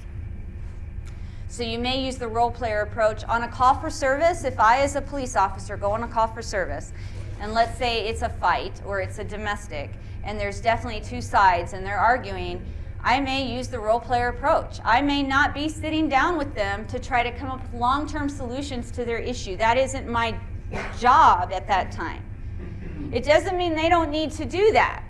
Speaker 1: So you may use the role player approach on a call for service. If I, as a police officer, go on a call for service, and let's say it's a fight or it's a domestic, and there's definitely two sides and they're arguing, I may use the role player approach. I may not be sitting down with them to try to come up with long-term solutions to their issue. That isn't my job at that time. It doesn't mean they don't need to do that.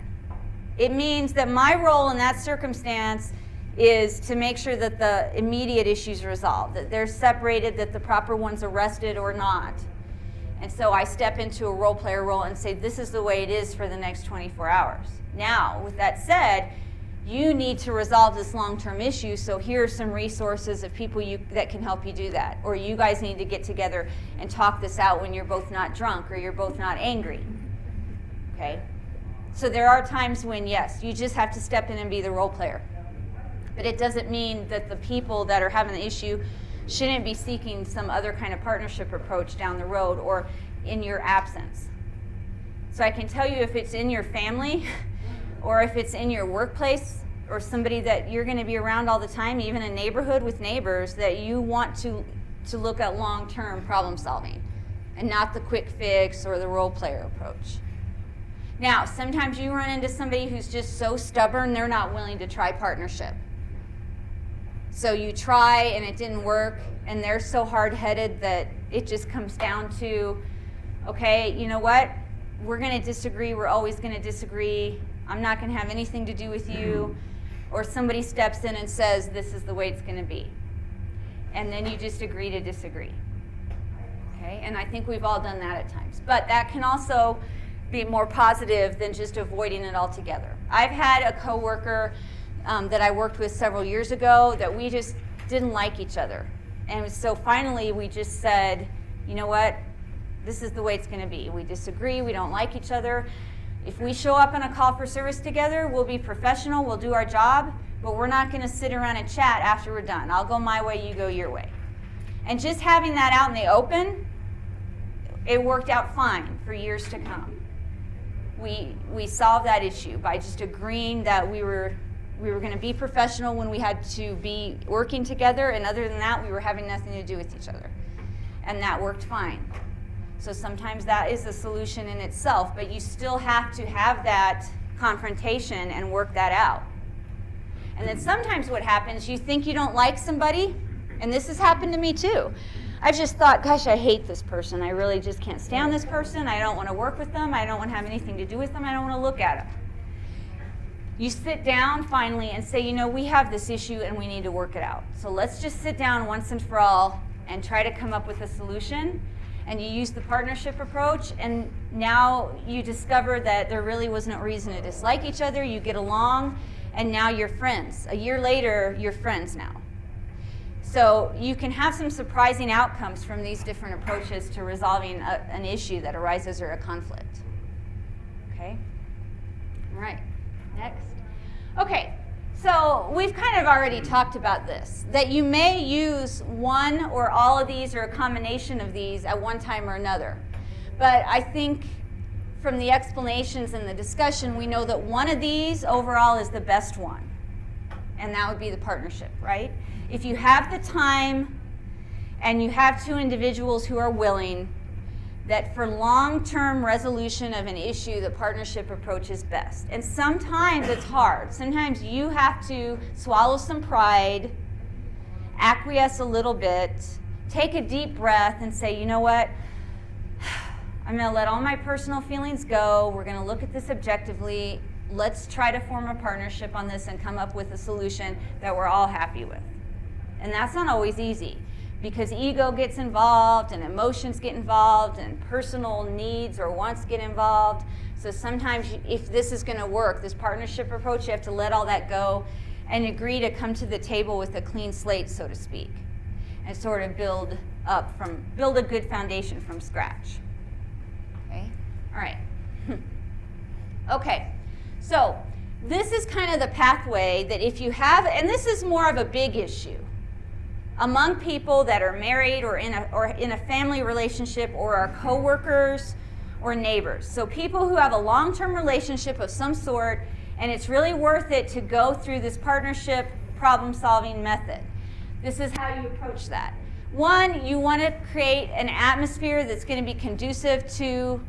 Speaker 1: It means that my role in that circumstance is to make sure that the immediate issues are resolved, that they're separated, that the proper one's arrested or not. And so I step into a role player role and say, this is the way it is for the next 24 hours. Now, with that said, you need to resolve this long-term issue, so here are some resources of people that can help you do that. Or you guys need to get together and talk this out when you're both not drunk or you're both not angry. Okay? So there are times when, yes, you just have to step in and be the role player. But it doesn't mean that the people that are having the issue shouldn't be seeking some other kind of partnership approach down the road or in your absence. So I can tell you, if it's in your family or if it's in your workplace or somebody that you're going to be around all the time, even a neighborhood with neighbors, that you want to look at long-term problem solving and not the quick fix or the role player approach. Now, sometimes you run into somebody who's just so stubborn they're not willing to try partnership. So you try and it didn't work, and they're so hard-headed that it just comes down to, okay, you know what? We're going to disagree. We're always going to disagree. I'm not going to have anything to do with you. Or somebody steps in and says, this is the way it's going to be. And then you just agree to disagree. Okay? And I think we've all done that at times. But that can also be more positive than just avoiding it altogether. I've had a coworker that I worked with several years ago that we just didn't like each other. And so finally we just said, you know what, this is the way it's going to be. We disagree, we don't like each other. If we show up on a call for service together, we'll be professional, we'll do our job, but we're not going to sit around and chat after we're done. I'll go my way, you go your way. And just having that out in the open, it worked out fine for years to come. We solved that issue by just agreeing that we were going to be professional when we had to be working together, and other than that, we were having nothing to do with each other. And that worked fine. So sometimes that is a solution in itself, but you still have to have that confrontation and work that out. And then sometimes what happens, you think you don't like somebody, and this has happened to me too. I've just thought, gosh, I hate this person. I really just can't stand this person. I don't want to work with them. I don't want to have anything to do with them. I don't want to look at them. You sit down finally and say, you know, we have this issue and we need to work it out. So let's just sit down once and for all and try to come up with a solution. And you use the partnership approach, and now you discover that there really wasn't a reason to dislike each other. You get along, and now you're friends. A year later, you're friends now. So you can have some surprising outcomes from these different approaches to resolving an issue that arises or a conflict. Okay? All right. Next. Okay, so we've kind of already talked about this, that you may use one or all of these or a combination of these at one time or another. But I think from the explanations and the discussion, we know that one of these overall is the best one. And that would be the partnership, right? If you have the time and you have two individuals who are willing, that for long-term resolution of an issue, the partnership approach is best. And sometimes it's hard. Sometimes you have to swallow some pride, acquiesce a little bit, take a deep breath and say, you know what? I'm going to let all my personal feelings go. We're going to look at this objectively. Let's try to form a partnership on this and come up with a solution that we're all happy with. And that's not always easy, because ego gets involved and emotions get involved and personal needs or wants get involved. So sometimes if this is going to work, this partnership approach, you have to let all that go and agree to come to the table with a clean slate, so to speak, and sort of build a good foundation from scratch. Okay? All right. Okay. So this is kind of the pathway that if you have, and this is more of a big issue among people that are married or in a family relationship or are coworkers or neighbors. So people who have a long-term relationship of some sort, and it's really worth it to go through this partnership problem-solving method. This is how you approach that. One, you want to create an atmosphere that's going to be conducive to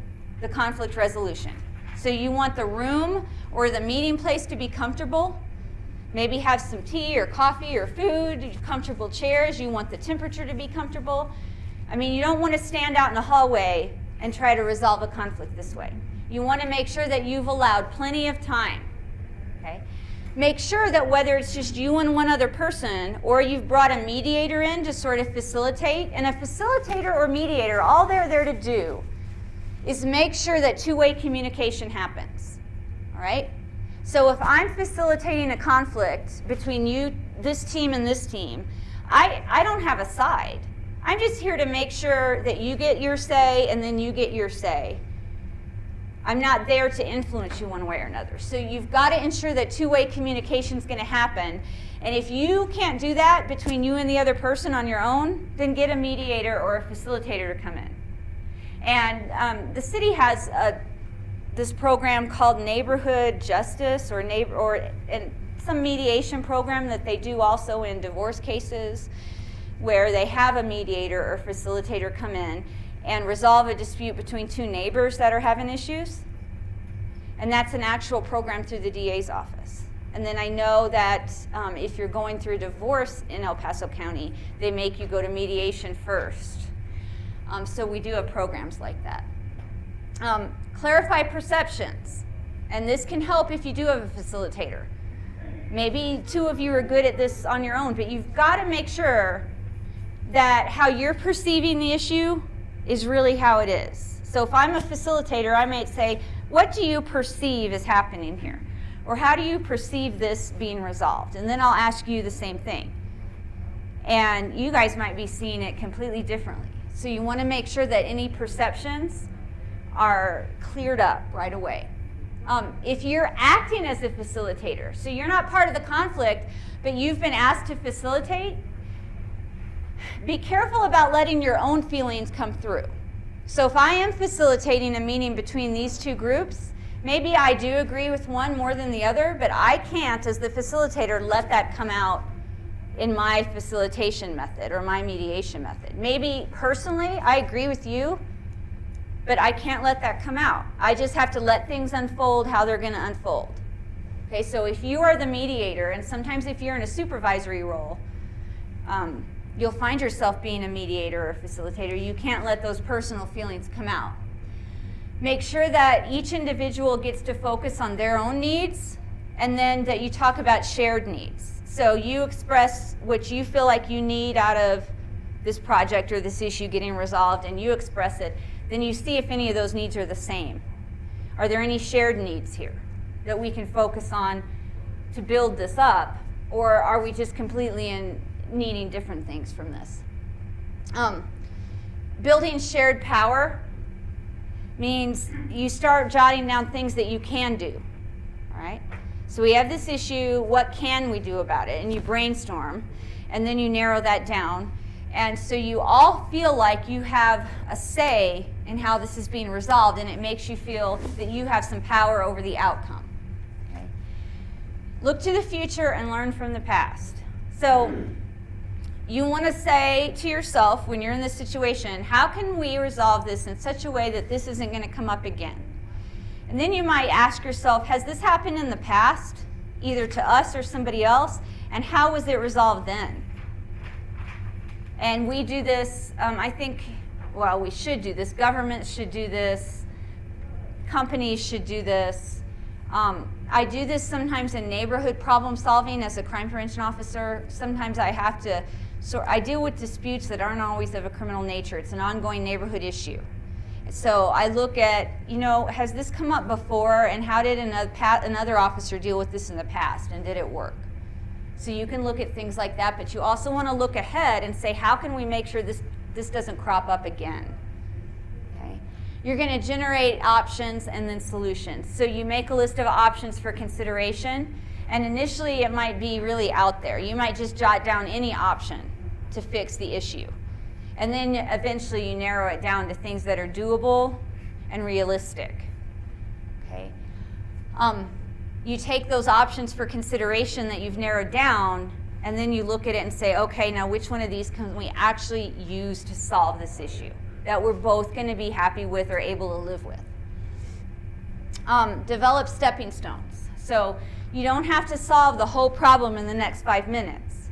Speaker 1: the conflict resolution. So you want the room or the meeting place to be comfortable. Maybe have some tea or coffee or food, comfortable chairs. You want the temperature to be comfortable. I mean, you don't want to stand out in the hallway and try to resolve a conflict this way. You want to make sure that you've allowed plenty of time. Okay? Make sure that whether it's just you and one other person or you've brought a mediator in to sort of facilitate, and a facilitator or mediator, all they're there to do is make sure that two-way communication happens. All right? So if I'm facilitating a conflict between you, this team, and this team, I don't have a side. I'm just here to make sure that you get your say and then you get your say. I'm not there to influence you one way or another. So you've got to ensure that two-way communication is going to happen. And if you can't do that between you and the other person on your own, then get a mediator or a facilitator to come in. And the city has this program called Neighborhood Justice or some mediation program that they do also in divorce cases, where they have a mediator or facilitator come in and resolve a dispute between two neighbors that are having issues. And that's an actual program through the DA's office. And then I know that if you're going through a divorce in El Paso County, they make you go to mediation first. So we do have programs like that. Clarify perceptions. And this can help if you do have a facilitator. Maybe two of you are good at this on your own, but you've got to make sure that how you're perceiving the issue is really how it is. So if I'm a facilitator, I might say, what do you perceive is happening here? Or how do you perceive this being resolved? And then I'll ask you the same thing. And you guys might be seeing it completely differently. So you want to make sure that any perceptions are cleared up right away. If you're acting as a facilitator, so you're not part of the conflict, but you've been asked to facilitate, be careful about letting your own feelings come through. So if I am facilitating a meeting between these two groups, maybe I do agree with one more than the other, but I can't, as the facilitator, let that come out in my facilitation method or my mediation method. Maybe personally I agree with you, but I can't let that come out. I just have to let things unfold how they're going to unfold. Okay, so if you are the mediator, and sometimes if you're in a supervisory role, you'll find yourself being a mediator or a facilitator. You can't let those personal feelings come out. Make sure that each individual gets to focus on their own needs, and then that you talk about shared needs. So you express what you feel like you need out of this project or this issue getting resolved, and you express it. Then you see if any of those needs are the same. Are there any shared needs here that we can focus on to build this up, or are we just completely needing different things from this? Building shared power means you start jotting down things that you can do, all right? So we have this issue, what can we do about it? And you brainstorm, and then you narrow that down. And so you all feel like you have a say in how this is being resolved, and it makes you feel that you have some power over the outcome. Okay? Look to the future and learn from the past. So you want to say to yourself when you're in this situation, how can we resolve this in such a way that this isn't going to come up again? And then you might ask yourself, has this happened in the past, either to us or somebody else, and how was it resolved then? And we do this, I think, well, we should do this. Governments should do this. Companies should do this. I do this sometimes in neighborhood problem solving as a crime prevention officer. Sometimes I have to, so I deal with disputes that aren't always of a criminal nature. It's an ongoing neighborhood issue. So I look at, has this come up before, and how did another officer deal with this in the past, and did it work? So you can look at things like that, but you also want to look ahead and say, how can we make sure this doesn't crop up again? Okay. You're going to generate options and then solutions. So you make a list of options for consideration, and initially it might be really out there. You might just jot down any option to fix the issue. And then eventually you narrow it down to things that are doable and realistic. Okay. You take those options for consideration that you've narrowed down, and then you look at it and say, okay, now which one of these can we actually use to solve this issue that we're both going to be happy with or able to live with? Develop stepping stones. So you don't have to solve the whole problem in the next 5 minutes.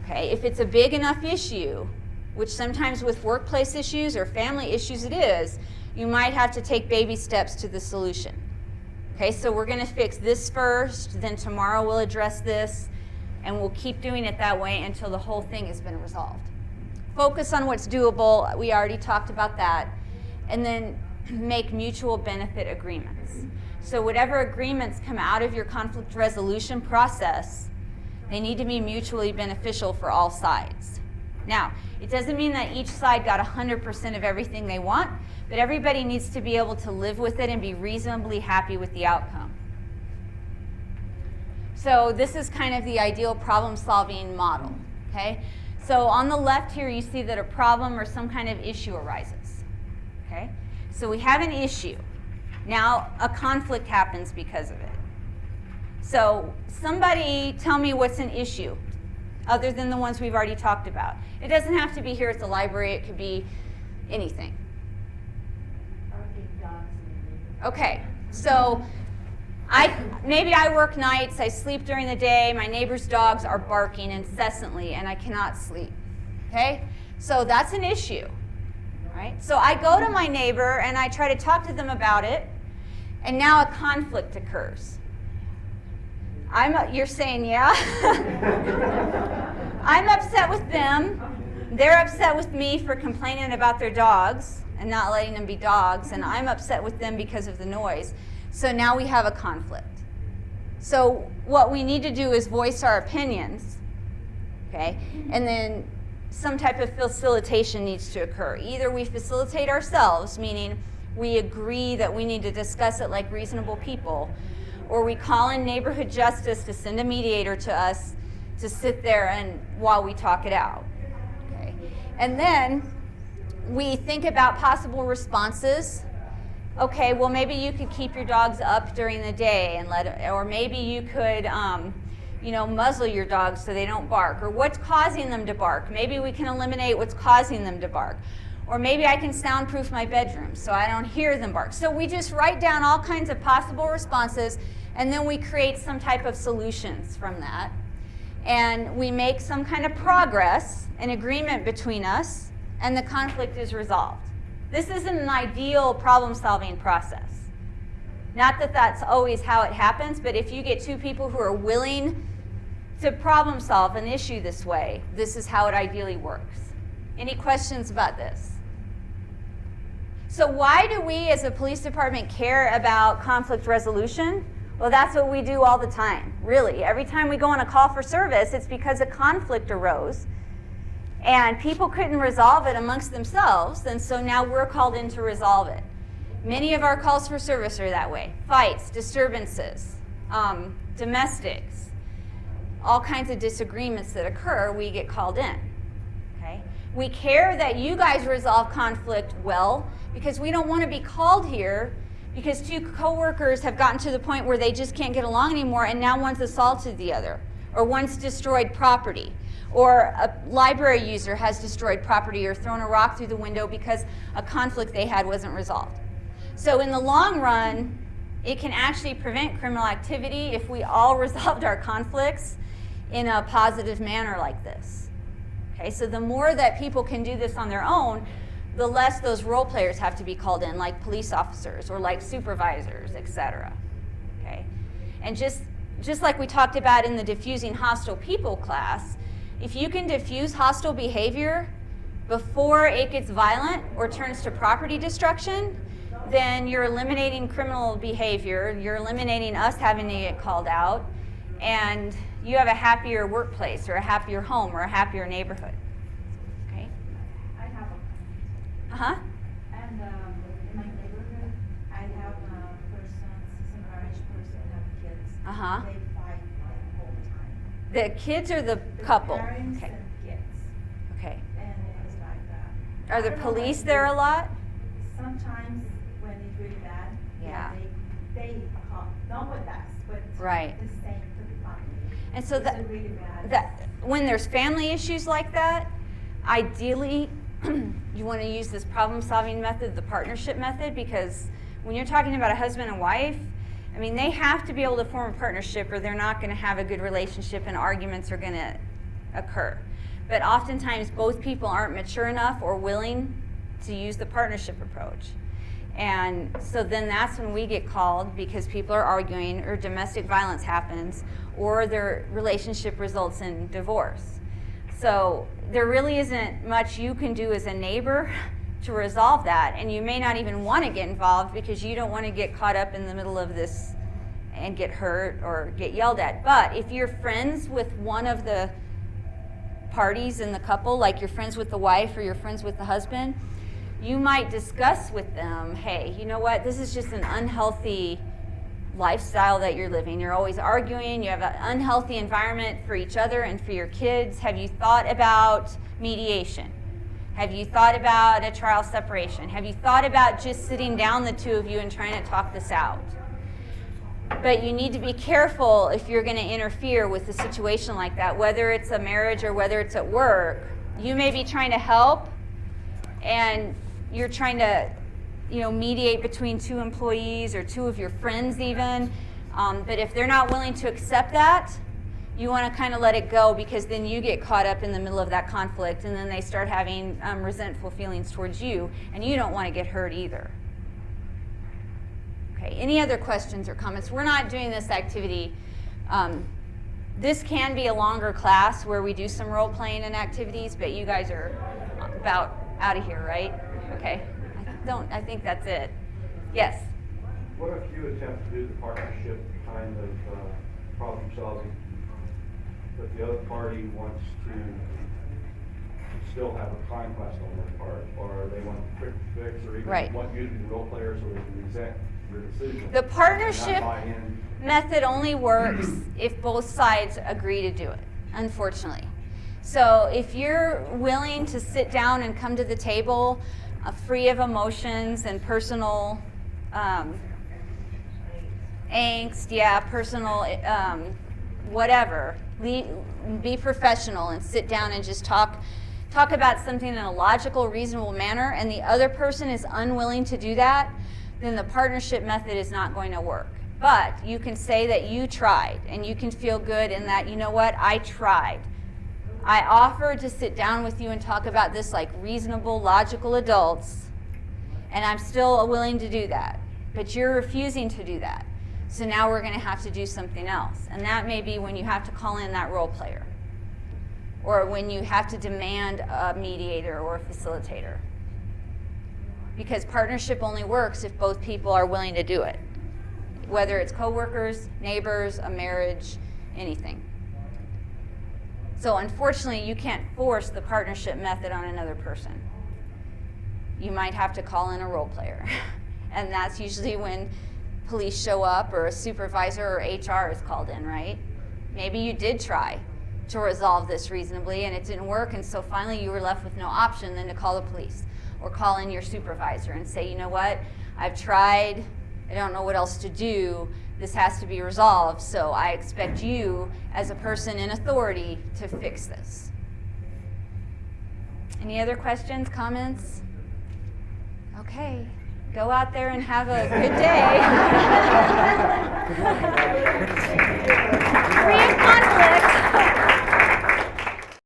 Speaker 1: Okay. If it's a big enough issue, which sometimes with workplace issues or family issues it is, you might have to take baby steps to the solution. Okay, so we're going to fix this first, then tomorrow we'll address this, and we'll keep doing it that way until the whole thing has been resolved. Focus on what's doable. We already talked about that. And then make mutual benefit agreements. So whatever agreements come out of your conflict resolution process, they need to be mutually beneficial for all sides. Now, it doesn't mean that each side got 100% of everything they want, but everybody needs to be able to live with it and be reasonably happy with the outcome. So this is kind of the ideal problem-solving model, okay? So on the left here, you see that a problem or some kind of issue arises, okay? So we have an issue. Now a conflict happens because of it. So somebody tell me what's an issue, other than the ones we've already talked about. It doesn't have to be here at the library. It could be anything. Okay, so maybe I work nights, I sleep during the day, my neighbor's dogs are barking incessantly, and I cannot sleep. Okay, so that's an issue, right? So I go to my neighbor and I try to talk to them about it, and now a conflict occurs. You're saying, yeah? I'm upset with them. They're upset with me for complaining about their dogs and not letting them be dogs, and I'm upset with them because of the noise. So now we have a conflict. So what we need to do is voice our opinions, okay? And then some type of facilitation needs to occur. Either we facilitate ourselves, meaning we agree that we need to discuss it like reasonable people, or we call in neighborhood justice to send a mediator to us to sit there and while we talk it out. Okay? And then we think about possible responses. Okay, well maybe you could keep your dogs up during the day and or maybe you could muzzle your dogs so they don't bark. Or what's causing them to bark? Maybe we can eliminate what's causing them to bark. Or maybe I can soundproof my bedroom so I don't hear them bark. So we just write down all kinds of possible responses, and then we create some type of solutions from that. And we make some kind of progress, an agreement between us, and the conflict is resolved. This isn't an ideal problem-solving process. Not that that's always how it happens, but if you get two people who are willing to problem-solve an issue this way, this is how it ideally works. Any questions about this? So why do we as a police department care about conflict resolution? Well, that's what we do all the time, really. Every time we go on a call for service, it's because a conflict arose and people couldn't resolve it amongst themselves, and so now we're called in to resolve it. Many of our calls for service are that way. Fights, disturbances, domestics, all kinds of disagreements that occur, we get called in. Okay? We care that you guys resolve conflict well, because we don't want to be called here because two coworkers have gotten to the point where they just can't get along anymore, and now one's assaulted the other, or one's destroyed property, or a library user has destroyed property or thrown a rock through the window because a conflict they had wasn't resolved. So in the long run, it can actually prevent criminal activity if we all resolved our conflicts in a positive manner like this. Okay, so the more that people can do this on their own, the less those role players have to be called in, like police officers or like supervisors, etc. Okay, and just like we talked about in the diffusing hostile people class, if you can diffuse hostile behavior before it gets violent or turns to property destruction, then you're eliminating criminal behavior, you're eliminating us having to get called out, and you have a happier workplace or a happier home or a happier neighborhood. Okay?
Speaker 6: I have a
Speaker 1: Uh-huh.
Speaker 6: and in my neighborhood, I have a person, a marriage person, have kids.
Speaker 1: Uh-huh.
Speaker 6: They fight like all the time.
Speaker 1: The kids or the couple?
Speaker 6: Parents
Speaker 1: Okay.
Speaker 6: and kids,
Speaker 1: Okay.
Speaker 6: and it's like that.
Speaker 1: Are
Speaker 6: I
Speaker 1: the
Speaker 6: don't know
Speaker 1: police
Speaker 6: what
Speaker 1: there
Speaker 6: to
Speaker 1: a
Speaker 6: do.
Speaker 1: lot?
Speaker 6: Sometimes when it's really bad,
Speaker 1: Yeah.
Speaker 6: they not with us, but
Speaker 1: Right.
Speaker 6: the same to the family.
Speaker 1: And so
Speaker 6: It's
Speaker 1: that,
Speaker 6: a really bad.
Speaker 1: that when there's family issues like that, ideally you want to use this problem-solving method, the partnership method, because when you're talking about a husband and wife, I mean, they have to be able to form a partnership or they're not going to have a good relationship and arguments are going to occur. But oftentimes both people aren't mature enough or willing to use the partnership approach. And so then that's when we get called because people are arguing or domestic violence happens or their relationship results in divorce. So there really isn't much you can do as a neighbor to resolve that, and you may not even want to get involved because you don't want to get caught up in the middle of this and get hurt or get yelled at. But if you're friends with one of the parties in the couple, like you're friends with the wife or you're friends with the husband, you might discuss with them, hey, you know what, this is just an unhealthy lifestyle that you're living. You're always arguing, you have an unhealthy environment for each other and for your kids. Have you thought about mediation? Have you thought about a trial separation? Have you thought about just sitting down, the two of you, and trying to talk this out? But you need to be careful if you're going to interfere with a situation like that, whether it's a marriage or whether it's at work. You may be trying to help, and you're trying to, mediate between two employees or two of your friends even. But if they're not willing to accept that, you want to kind of let it go, because then you get caught up in the middle of that conflict, and then they start having resentful feelings towards you, and you don't want to get hurt either. Okay, any other questions or comments? We're not doing this activity. This can be a longer class where we do some role playing and activities, but you guys are about out of here, right? Okay, I think that's it. Yes?
Speaker 4: What if you attempt to do the partnership kind of problem solving, but the other party wants to still have a conquest on their part, or they want a quick fix, or even
Speaker 1: Right.
Speaker 4: want you to be role players so they can resent your decision?
Speaker 1: The partnership
Speaker 4: Not buy in.
Speaker 1: method only works if both sides agree to do it, unfortunately. So if you're willing to sit down and come to the table free of emotions and personal angst, personal whatever, be professional and sit down and just talk about something in a logical, reasonable manner, and the other person is unwilling to do that, then the partnership method is not going to work. But you can say that you tried, and you can feel good in that, you know what, I tried. I offered to sit down with you and talk about this like reasonable, logical adults, and I'm still willing to do that. But you're refusing to do that. So now we're going to have to do something else. And that may be when you have to call in that role player, or when you have to demand a mediator or a facilitator. Because partnership only works if both people are willing to do it, whether it's coworkers, neighbors, a marriage, anything. So unfortunately, you can't force the partnership method on another person. You might have to call in a role player. And that's usually when police show up or a supervisor or HR is called in, right? Maybe you did try to resolve this reasonably and it didn't work, and so finally you were left with no option than to call the police or call in your supervisor and say, you know what, I've tried, I don't know what else to do, this has to be resolved, so I expect you as a person in authority to fix this. Any other questions, comments? Okay, go out there and have a good day. Free of conflict.